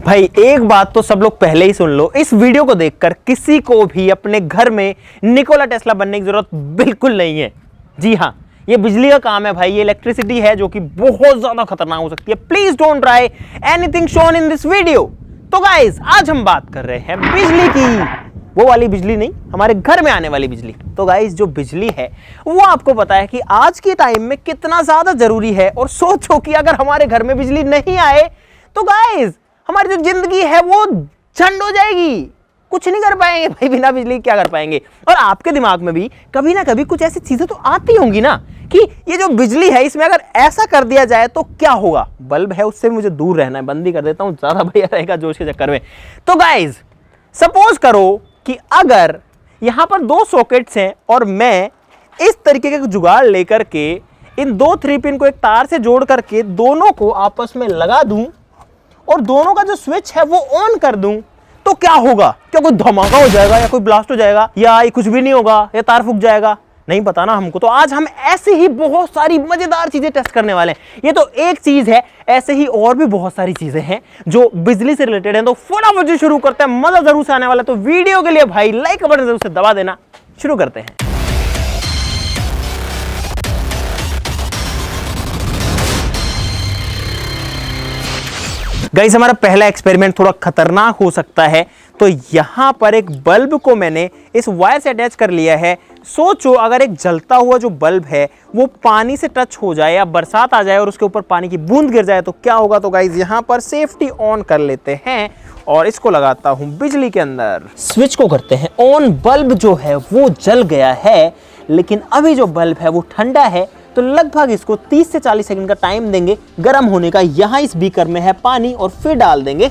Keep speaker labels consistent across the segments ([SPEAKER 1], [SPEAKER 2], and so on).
[SPEAKER 1] भाई एक बात तो सब लोग पहले ही सुन लो, इस वीडियो को देखकर किसी को भी अपने घर में निकोला टेस्ला बनने की जरूरत बिल्कुल नहीं है। जी हाँ, ये बिजली का काम है भाई, ये इलेक्ट्रिसिटी है जो कि बहुत ज्यादा खतरनाक हो सकती है। Please don't try anything shown in this video. तो गाइस, आज हम बात कर रहे हैं बिजली की, वो वाली बिजली नहीं, हमारे घर में आने वाली बिजली। तो गाइस, जो बिजली है वो आपको पता है कि आज के टाइम में कितना ज्यादा जरूरी है। और सोचो कि अगर हमारे घर में बिजली नहीं आए तो गाइस हमारी जो जिंदगी है वो झंड हो जाएगी, कुछ नहीं कर पाएंगे भाई, बिना बिजली क्या कर पाएंगे। और आपके दिमाग में भी कभी ना कभी कुछ ऐसी चीजें तो आती होंगी ना कि ये जो बिजली है इसमें अगर ऐसा कर दिया जाए तो क्या होगा। बल्ब है उससे मुझे दूर रहना है, बंद ही कर देता हूं, ज्यादा भैया रहेगा जोश के चक्कर में। तो गाइस, सपोज करो कि अगर यहां पर दो सॉकेट्स हैं और मैं इस तरीके का जुगाड़ लेकर के इन दो 3 पिन को एक तार से जोड़ करके दोनों को आपस में लगा दूं और दोनों का जो स्विच है वो ऑन कर दूं, तो क्या होगा? क्या कोई धमाका हो जाएगा या कोई ब्लास्ट हो जाएगा या ये कुछ भी नहीं होगा या तार फूक जाएगा? नहीं पता ना हमको। तो आज हम ऐसे ही बहुत सारी मजेदार चीजें टेस्ट करने वाले हैं। ये तो एक चीज है, ऐसे ही और भी बहुत सारी चीजें हैं जो बिजली से रिलेटेड हैं। तो फटाफट से शुरू करते हैं, मजा जरूर से आने वाला है। तो वीडियो के लिए भाई लाइक बटन जरूर से दबा देना। शुरू करते हैं। गाइस, हमारा पहला एक्सपेरिमेंट थोड़ा खतरनाक हो सकता है। तो यहां पर एक बल्ब को मैंने इस वायर से अटैच कर लिया है। सोचो अगर एक जलता हुआ जो बल्ब है वो पानी से टच हो जाए या बरसात आ जाए और उसके ऊपर पानी की बूंद गिर जाए तो क्या होगा। तो गाइस, यहां पर सेफ्टी ऑन कर लेते हैं और इसको लगाता हूं बिजली के अंदर। स्विच को करते हैं ऑन। बल्ब जो है वो जल गया है, लेकिन अभी जो बल्ब है वो ठंडा है। तो लगभग इसको 30 से 40 सेकंड का टाइम देंगे गर्म होने का। यहाँ इस बीकर में है पानी और फिर डाल देंगे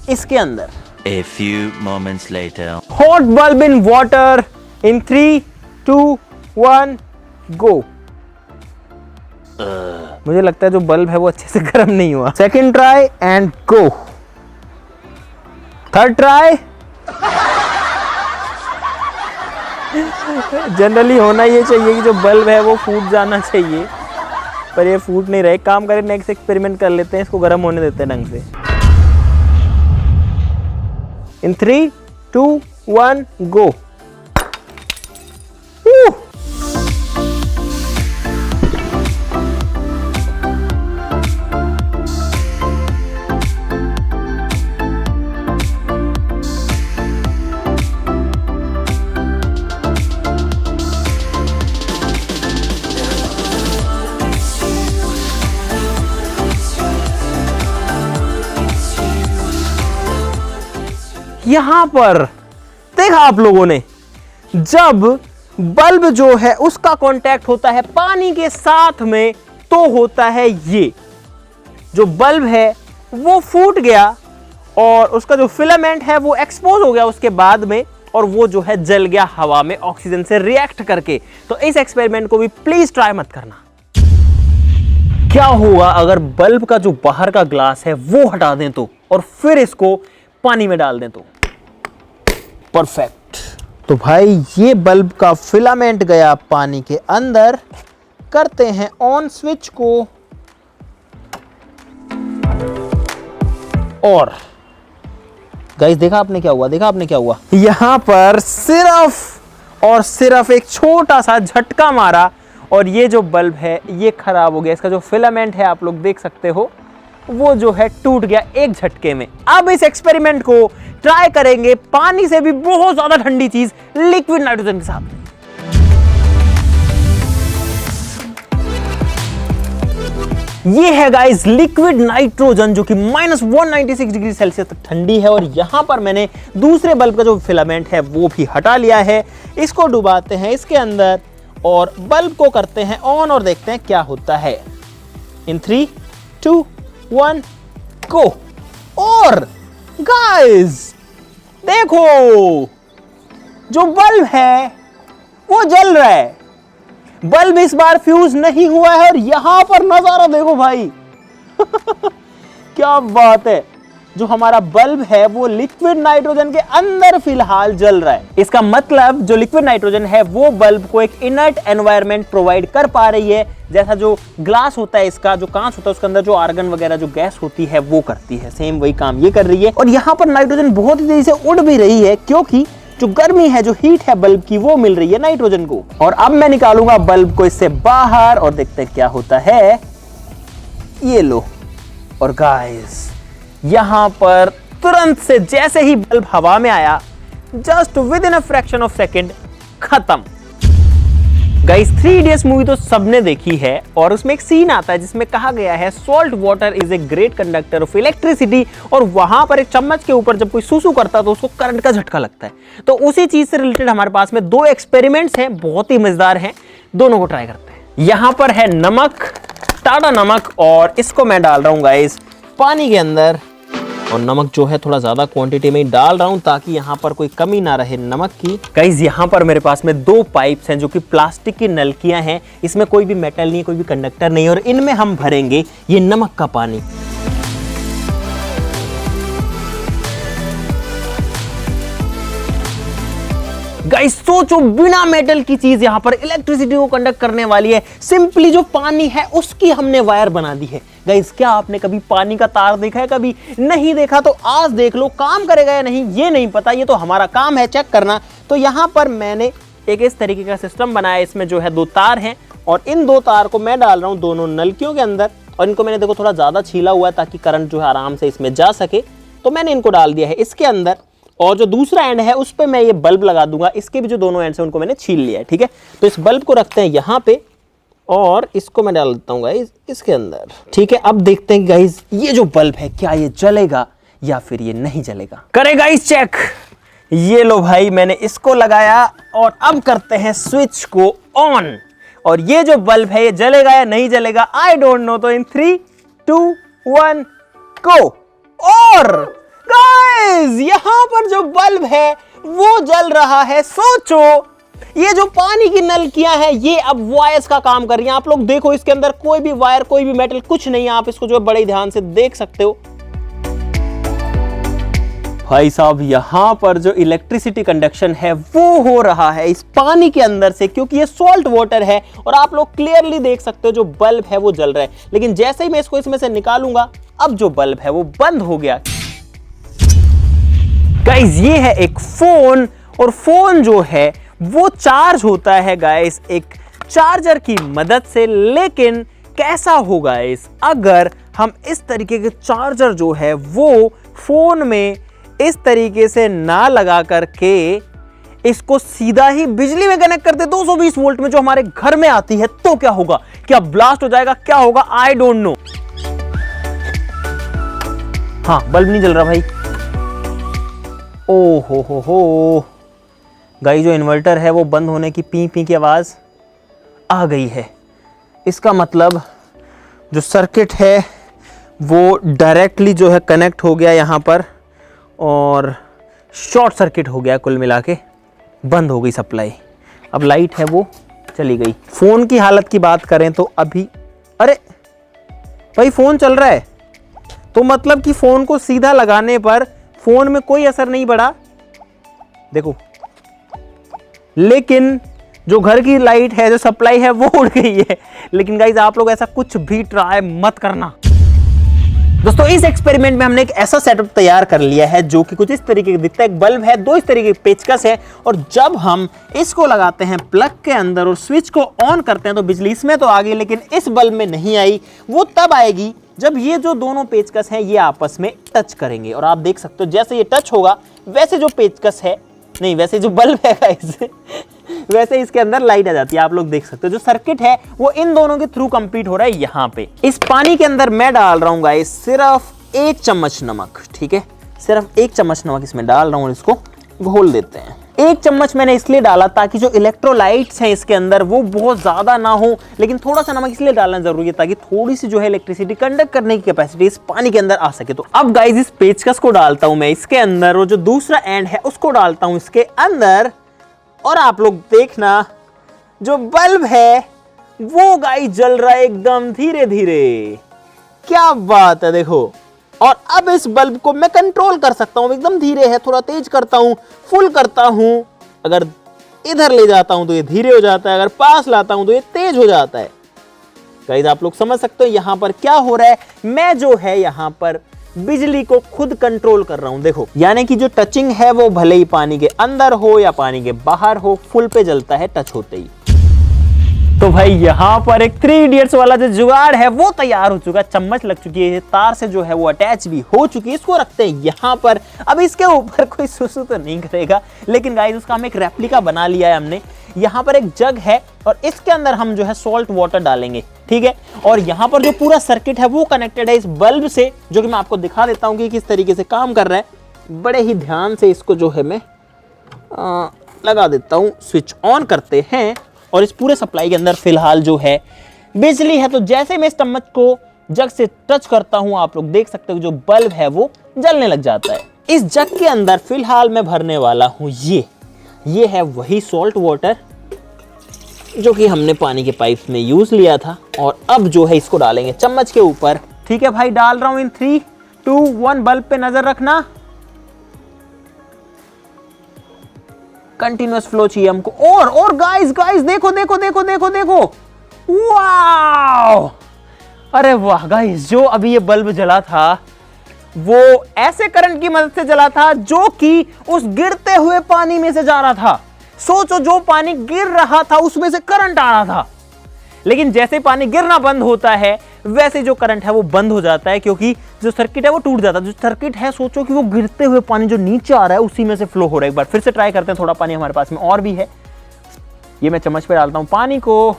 [SPEAKER 1] इसके अंदर।
[SPEAKER 2] A few moments later.
[SPEAKER 1] Hot bulb in water in 3, 2, 1 गो। मुझे लगता है जो बल्ब है वो अच्छे से गर्म नहीं हुआ। Second try and go. Third try. Generally होना ये चाहिए कि जो बल्ब है वो फूट जाना चाहिए, पर ये फूट नहीं रहे। काम करें, नेक्स्ट एक्सपेरिमेंट कर लेते हैं, इसको गर्म होने देते हैं ढंग से। इन 3, 2, 1 गो। यहां पर देखा आप लोगों ने, जब बल्ब जो है उसका कांटेक्ट होता है पानी के साथ में तो होता है ये, जो बल्ब है वो फूट गया और उसका जो फिलामेंट है वो एक्सपोज हो गया उसके बाद में, और वो जो है जल गया हवा में ऑक्सीजन से रिएक्ट करके। तो इस एक्सपेरिमेंट को भी प्लीज ट्राई मत करना। क्या होगा अगर बल्ब का जो बाहर का ग्लास है वो हटा दें तो, और फिर इसको पानी में डाल दें तो? परफेक्ट। तो भाई ये बल्ब का फिलामेंट गया पानी के अंदर। करते हैं ऑन स्विच को और गाइस, देखा आपने क्या हुआ? देखा आपने क्या हुआ? यहां पर सिर्फ और सिर्फ एक छोटा सा झटका मारा और ये जो बल्ब है ये खराब हो गया। इसका जो फिलामेंट है आप लोग देख सकते हो वो जो है टूट गया एक झटके में। अब इस एक्सपेरिमेंट को ट्राई करेंगे पानी से भी बहुत ज्यादा ठंडी चीज, लिक्विड नाइट्रोजन के साथ। ये है गाइस लिक्विड नाइट्रोजन, जो कि -196 डिग्री सेल्सियस तक ठंडी है। और यहां पर मैंने दूसरे बल्ब का जो फिलामेंट है वो भी हटा लिया है। इसको डुबाते हैं इसके अंदर और बल्ब को करते हैं ऑन और देखते हैं क्या होता है। इन 3, 2, 1 गो। और गाइस देखो, जो बल्ब है वो जल रहा है। बल्ब इस बार फ्यूज नहीं हुआ है और यहां पर नजारा देखो भाई। क्या बात है, जो हमारा बल्ब है वो लिक्विड नाइट्रोजन के अंदर फिलहाल जल रहा है। इसका मतलब जो लिक्विड नाइट्रोजन है वो बल्ब को एक इनर्ट एनवायरनमेंट प्रोवाइड कर पा रही है, जैसा जो ग्लास होता है, इसका जो कांच होता है उसके अंदर जो आर्गन वगैरह जो गैस होती है वो करती है, सेम वही काम ये कर रही है। और यहाँ पर नाइट्रोजन बहुत ही तेजी से उड़ भी रही है, क्योंकि जो गर्मी है, जो हीट है बल्ब की, वो मिल रही है नाइट्रोजन को। और अब मैं निकालूंगा बल्ब को इससे बाहर और देखते हैं क्या होता है। ये लो, और गाइस यहां पर तुरंत से जैसे ही बल्ब हवा में आया, just with in a fraction of second खत्म। गाइस 3 इडियट्स मूवी तो सबने देखी है और उसमें एक सीन आता है जिसमें कहा गया है salt water is a great conductor of electricity, और वहां पर एक चम्मच के ऊपर जब कोई सूसू करता है तो उसको करंट का झटका लगता है। तो उसी चीज से रिलेटेड हमारे पास में 2 एक्सपेरिमेंट्स हैं, बहुत ही मजेदार हैं, दोनों को ट्राई करते हैं। यहां पर है नमक, टाटा नमक, और इसको मैं डाल रहा हूं गाइस पानी के अंदर, और नमक जो है थोड़ा ज्यादा क्वांटिटी में ही डाल रहा हूं ताकि यहां पर कोई कमी ना रहे नमक की। गाइस यहां पर मेरे पास में 2 पाइप्स हैं जो कि प्लास्टिक की नलकियां हैं, इसमें कोई भी मेटल नहीं है, कोई भी कंडक्टर नहीं है, और इनमें हम भरेंगे ये नमक का पानी। गाइस सोचो, बिना मेटल की चीज यहां पर इलेक्ट्रिसिटी को कंडक्ट करने वाली है। सिंपली जो पानी है उसकी हमने वायर बना दी है। गाइस क्या आपने कभी पानी का तार देखा है? कभी नहीं देखा तो आज देख लो, काम करेगा या नहीं ये नहीं पता, ये तो हमारा काम है चेक करना। तो यहां पर मैंने एक इस तरीके का सिस्टम बनाया, इसमें जो है 2 तार हैं, और इन 2 तार को मैं डाल रहा हूं दोनों नलकियों के अंदर, और इनको मैंने देखो थोड़ा ज्यादा छीला हुआ है ताकि करंट जो है आराम से इसमें जा सके। तो मैंने इनको डाल दिया है इसके अंदर, और जो दूसरा एंड है उस पे मैं ये बल्ब लगा दूंगा। इसके भी जो दोनों एंड्स हैं उनको मैंने छील लिया है, ठीक है। तो इस बल्ब को रखते हैं यहाँ पे, और इसको मैं डाल देता हूँ गाइस इसके अंदर, ठीक है। अब देखते हैं गाइस ये जो बल्ब है क्या ये जलेगा या फिर ये नहीं जलेगा। करे गाइस चेक, ये लो भाई मैंने इसको लगाया, और अब करते हैं स्विच को ऑन, और ये जो बल्ब है ये जलेगा या नहीं जलेगा आई डोंट नो। तो इन 3, 2, 1 गो। और गाइस यहां पर जो बल्ब है वो जल रहा है। सोचो, ये जो पानी की नलकियां हैं ये अब वायर्स का काम कर रही हैं। आप लोग देखो इसके अंदर कोई भी वायर, कोई भी मेटल कुछ नहीं है, आप इसको जो बड़े ध्यान से देख सकते हो। भाई साहब यहां पर जो इलेक्ट्रिसिटी कंडक्शन है वो हो रहा है इस पानी के अंदर से, क्योंकि ये सॉल्ट वाटर है, और आप लोग क्लियरली देख सकते हो जो बल्ब है वो जल रहा है। लेकिन जैसे ही मैं इसको इसमें से निकालूंगा, अब जो बल्ब है वो बंद हो गया। गाइस ये है एक फोन, और फोन जो है वो चार्ज होता है गाइस एक चार्जर की मदद से। लेकिन कैसा होगा गाइस अगर हम इस तरीके के चार्जर जो है वो फोन में इस तरीके से ना लगा करके इसको सीधा ही बिजली में कनेक्ट करते 220 वोल्ट में जो हमारे घर में आती है, तो क्या होगा? क्या ब्लास्ट हो जाएगा? क्या होगा? I don't know. हाँ बल्ब नहीं जल रहा भाई। ओ हो गाइस जो इन्वर्टर है वो बंद होने की पी पी की आवाज आ गई है। इसका मतलब जो सर्किट है वो डायरेक्टली जो है कनेक्ट हो गया यहाँ पर, और शॉर्ट सर्किट हो गया, कुल मिला के बंद हो गई सप्लाई। अब लाइट है वो चली गई। फोन की हालत की बात करें तो अभी, अरे भाई फोन चल रहा है, तो मतलब कि फोन को सीधा लगाने पर फोन में कोई असर नहीं पड़ा, देखो। लेकिन जो घर की लाइट है, जो सप्लाई है वो उड़ गई है। लेकिन गाइस आप लोग ऐसा कुछ भी ट्राई मत करना। दोस्तों इस एक्सपेरिमेंट में हमने एक ऐसा सेटअप तैयार कर लिया है जो कि कुछ इस तरीके का दिखता है। एक बल्ब है, 2 इस तरीके के पेचकस है, और जब हम इसको लगाते हैं प्लग के अंदर और स्विच को ऑन करते हैं तो बिजली इसमें तो आ गई, लेकिन इस बल्ब में नहीं आई। वो तब आएगी जब ये जो दोनों पेचकस हैं ये आपस में टच करेंगे। और आप देख सकते हो जैसे ये टच होगा वैसे जो पेचकस है, नहीं वैसे जो बल्ब है गाइस वैसे इसके अंदर लाइट आ जाती है। आप लोग देख सकते हो जो सर्किट है वो इन दोनों के थ्रू कंप्लीट हो रहा है। यहाँ पे इस पानी के अंदर मैं डाल रहा हूँ गाइस सिर्फ 1 चम्मच नमक, ठीक है। सिर्फ 1 चम्मच नमक इसमें डाल रहा हूँ, इसको घोल देते हैं। 1 चम्मच मैंने इसलिए डाला ताकि जो इलेक्ट्रोलाइट्स हैं इसके अंदर वो बहुत ज्यादा ना हो, लेकिन थोड़ा सा नमक इसलिए डालना जरूरी है ताकि थोड़ी सी जो है इलेक्ट्रिसिटी कंडक्ट करने की कैपेसिटी इस पानी के अंदर आ सके। तो अब गाइस इस पेचकस को डालता हूं मैं इसके अंदर, और जो दूसरा एंड है उसको डालता हूं इसके अंदर, और आप लोग देखना जो बल्ब है वो गाइस जल रहा है एकदम धीरे धीरे। क्या बात है, देखो और अब इस बल्ब को मैं कंट्रोल कर सकता हूं, एकदम धीरे है, थोड़ा तेज करता हूं, फुल करता हूं, अगर इधर ले जाता हूं तो ये धीरे हो जाता है, अगर पास लाता हूं तो ये तेज हो जाता है। गाइस आप लोग समझ सकते हो यहां पर क्या हो रहा है, मैं जो है यहां पर बिजली को खुद कंट्रोल कर रहा हूं। देखो, यानी कि जो टचिंग है वो भले ही पानी के अंदर हो या पानी के बाहर हो, फुल पे जलता है टच होते ही। तो भाई यहाँ पर एक 3 इडियट्स वाला जो जुगाड़ है वो तैयार हो चुका है, चम्मच लग चुकी है, तार से जो है वो अटैच भी हो चुकी है। इसको रखते हैं यहाँ पर। अब इसके ऊपर कोई सुसु तो नहीं करेगा, लेकिन गाइस उसका हम एक रेप्लिका बना लिया है हमने। यहाँ पर एक जग है और इसके अंदर हम जो है सॉल्ट वाटर डालेंगे, ठीक है। और यहाँ पर जो पूरा सर्किट है वो कनेक्टेड है इस बल्ब से, जो कि मैं आपको दिखा देता हूँ कि किस तरीके से काम कर रहा है। बड़े ही ध्यान से इसको जो है मैं लगा देता हूँ। स्विच ऑन करते हैं और इस पूरे सप्लाई के अंदर फिलहाल जो है बिजली है। तो जैसे मैं इस चम्मच को जग से टच करता हूं, आप लोग देख सकते हो जो बल्ब है वो जलने लग जाता है। इस जग के अंदर फिलहाल मैं भरने वाला हूं ये है वही सॉल्ट वाटर जो कि हमने पानी के पाइप में यूज लिया था। और अब जो है इसको डालेंगे चम्मच के ऊपर। ठीक है भाई, डाल रहा हूं इन 3, 2, 1। बल्ब पे नजर रखना, कंटिन्यूअस फ्लो चाहिए हमको। और गाइस देखो देखो देखो देखो देखो, वाओ, अरे वाह गाइस, जो अभी ये बल्ब जला था वो ऐसे करंट की मदद से जला था जो कि उस गिरते हुए पानी में से जा रहा था। सोचो, जो पानी गिर रहा था उसमें से करंट आ रहा था, लेकिन जैसे पानी गिरना बंद होता है वैसे जो करंट है वो बंद हो जाता है, क्योंकि जो सर्किट है वो टूट जाता है। जो सर्किट है, सोचो कि वो गिरते हुए पानी जो नीचे आ रहा है उसी में से फ्लो हो रहा है। एक बार फिर से ट्राई करते हैं, थोड़ा पानी हमारे पास में और भी है। ये मैं चम्मच पे डालता हूं पानी को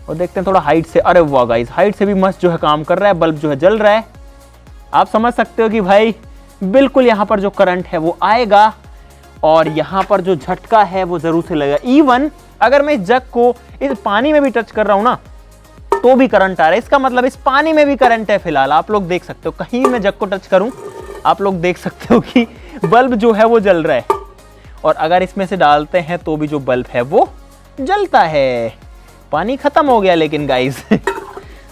[SPEAKER 1] और देखते हैं थोड़ा हाइट से। अरे वाह गाइस, हाइट से भी मस्त जो है काम कर रहा है, बल्ब जो है जल रहा है। आप समझ सकते हो कि भाई बिल्कुल यहाँ पर जो करंट है वो आएगा और यहाँ पर जो झटका है वो जरूर से लगेगा। इवन अगर मैं इस जग को इस पानी में भी टच कर रहा हूं ना तो भी करंट आ रहा है। इसका मतलब इस पानी में भी करंट है। फिलहाल आप लोग देख सकते हो, कहीं मैं जग को टच करूं आप लोग देख सकते हो कि बल्ब जो है वो जल रहा है। और अगर इसमें से डालते हैं तो भी जो बल्ब है वो जलता है। पानी खत्म हो गया लेकिन गाइस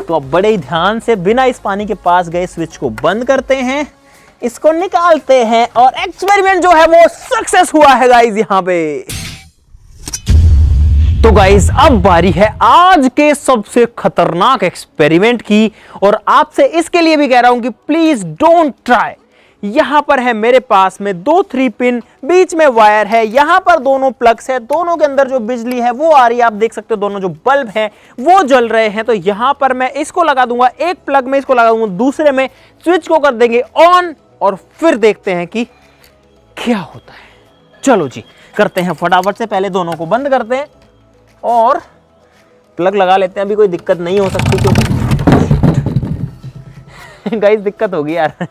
[SPEAKER 1] तो अब बड़े ही ध्यान से बिना इस पानी के पास गए स्विच को बंद करते हैं, इसको निकालते हैं और एक्सपेरिमेंट जो है वो सक्सेस हुआ है गाइस यहाँ पे। तो गाइस अब बारी है आज के सबसे खतरनाक एक्सपेरिमेंट की, और आपसे इसके लिए भी कह रहा हूं कि प्लीज डोंट ट्राई। यहां पर है मेरे पास में 2 3 पिन, बीच में वायर है, यहां पर दोनों प्लग्स है, दोनों के अंदर जो बिजली है वो आ रही है। आप देख सकते हो दोनों जो बल्ब हैं वो जल रहे हैं। तो यहां पर मैं इसको लगा दूंगा, एक प्लग में इसको लगा दूंगा, दूसरे में स्विच को कर देंगे ऑन और फिर देखते हैं कि क्या होता है। चलो जी करते हैं फटाफट से, पहले दोनों को बंद करते हैं और प्लग लगा लेते हैं। अभी कोई दिक्कत नहीं हो सकती क्योंकि गाइस दिक्कत होगी यार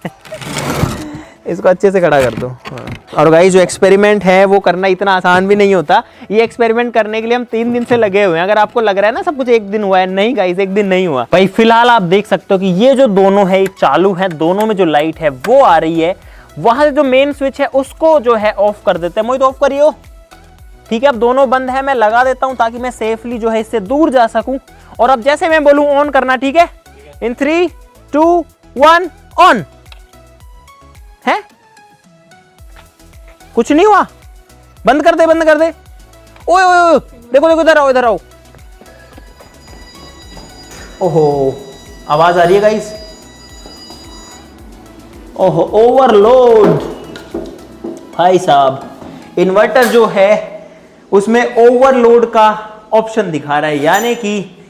[SPEAKER 1] इसको अच्छे से खड़ा कर दो। और गाइस जो एक्सपेरिमेंट है वो करना इतना आसान भी नहीं होता। ये एक्सपेरिमेंट करने के लिए हम 3 दिन से लगे हुए हैं। अगर आपको लग रहा है ना सब कुछ एक दिन हुआ है, नहीं गाइस, एक दिन नहीं हुआ भाई। फिलहाल आप देख सकते हो कि ये जो दोनों है चालू है, दोनों में जो लाइट है वो आ रही है। वहां से जो मेन स्विच है उसको जो है ऑफ कर देते हैं। मोहित ऑफ करियो। ठीक है, अब दोनों बंद है, मैं लगा देता हूं ताकि मैं सेफली जो है इससे दूर जा सकूं। और अब जैसे मैं बोलूं ऑन करना, ठीक है, इन 3 2 1 ऑन। है कुछ नहीं हुआ, बंद कर दे, बंद कर दे। ओए ओए ओए, देखो देखो, इधर आओ, इधर आओ। ओहो, आवाज आ रही है गाइस। ओहो, ओवरलोड भाई साहब। इन्वर्टर जो है उसमें ओवरलोड का ऑप्शन दिखा रहा है, यानी कि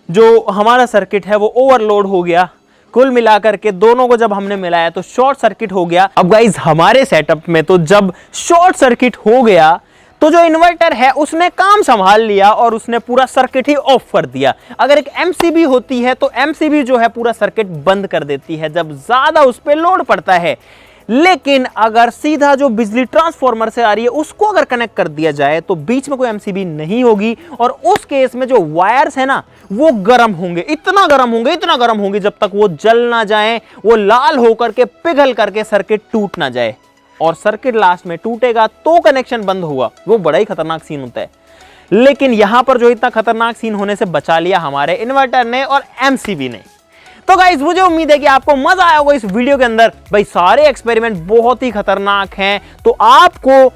[SPEAKER 1] जो हमारा सर्किट है वो ओवरलोड हो गया। कुल मिलाकर के दोनों को जब हमने मिलाया तो शॉर्ट सर्किट हो गया। अब गाइस हमारे सेटअप में तो जब शॉर्ट सर्किट हो गया तो जो इन्वर्टर है उसने काम संभाल लिया और उसने पूरा सर्किट ही ऑफ कर दिया। अगर एक एमसीबी होती है तो एमसीबी जो है पूरा सर्किट बंद कर देती है जब ज्यादा उस पर लोड पड़ता है। लेकिन अगर सीधा जो बिजली ट्रांसफार्मर से आ रही है उसको अगर कनेक्ट कर दिया जाए तो बीच में कोई एमसीबी नहीं होगी और उस केस में जो वायर्स है ना वो गर्म होंगे, इतना गर्म होंगे, इतना गर्म होंगे जब तक वो जल ना जाए, वो लाल होकर के पिघल करके सर्किट टूट ना जाए। और सर्किट लास्ट में टूटेगा तो कनेक्शन बंद हुआ। वो बड़ा ही खतरनाक सीन होता है। लेकिन यहां पर जो इतना खतरनाक सीन होने से बचा लिया हमारे इन्वर्टर ने और एमसीबी ने। तो गाइस मुझे उम्मीद है कि आपको मजा आया होगा इस वीडियो के अंदर। भाई सारे एक्सपेरिमेंट बहुत ही खतरनाक हैं, तो आपको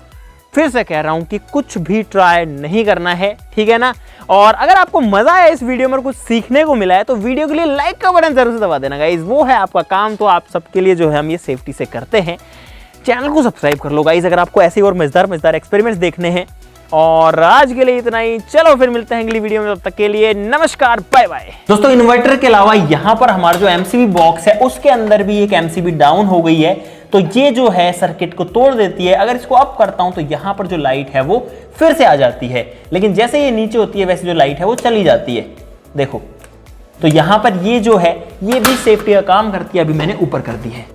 [SPEAKER 1] फिर से कह रहा हूं कि कुछ भी ट्राई नहीं करना है, ठीक है ना। और अगर आपको मजा आया इस वीडियो में, कुछ सीखने को मिला है, तो वीडियो के लिए लाइक का बटन जरूर से दबा देना गाइस, वो है आपका काम। तो आप सबके लिए जो है हम ये सेफ्टी से करते हैं। चैनल को सब्सक्राइब कर लो गाइस अगर आपको ऐसे और मजेदार एक्सपेरिमेंट्स देखने हैं। और आज के लिए इतना ही, चलो फिर मिलते हैं अगली वीडियो में, तब तक के लिए नमस्कार, बाय बाय। दोस्तों इन्वर्टर के अलावा यहाँ पर हमारा जो एमसीबी बॉक्स है उसके अंदर भी एक एमसीबी डाउन हो गई है, तो ये जो है सर्किट को तोड़ देती है। अगर इसको अप करता हूं तो यहाँ पर जो लाइट है वो फिर से आ जाती है, लेकिन जैसे ये नीचे होती है वैसे जो लाइट है वो चली जाती है, देखो। तो यहाँ पर ये जो है ये भी सेफ्टी का काम करती है। अभी मैंने ऊपर कर दी है।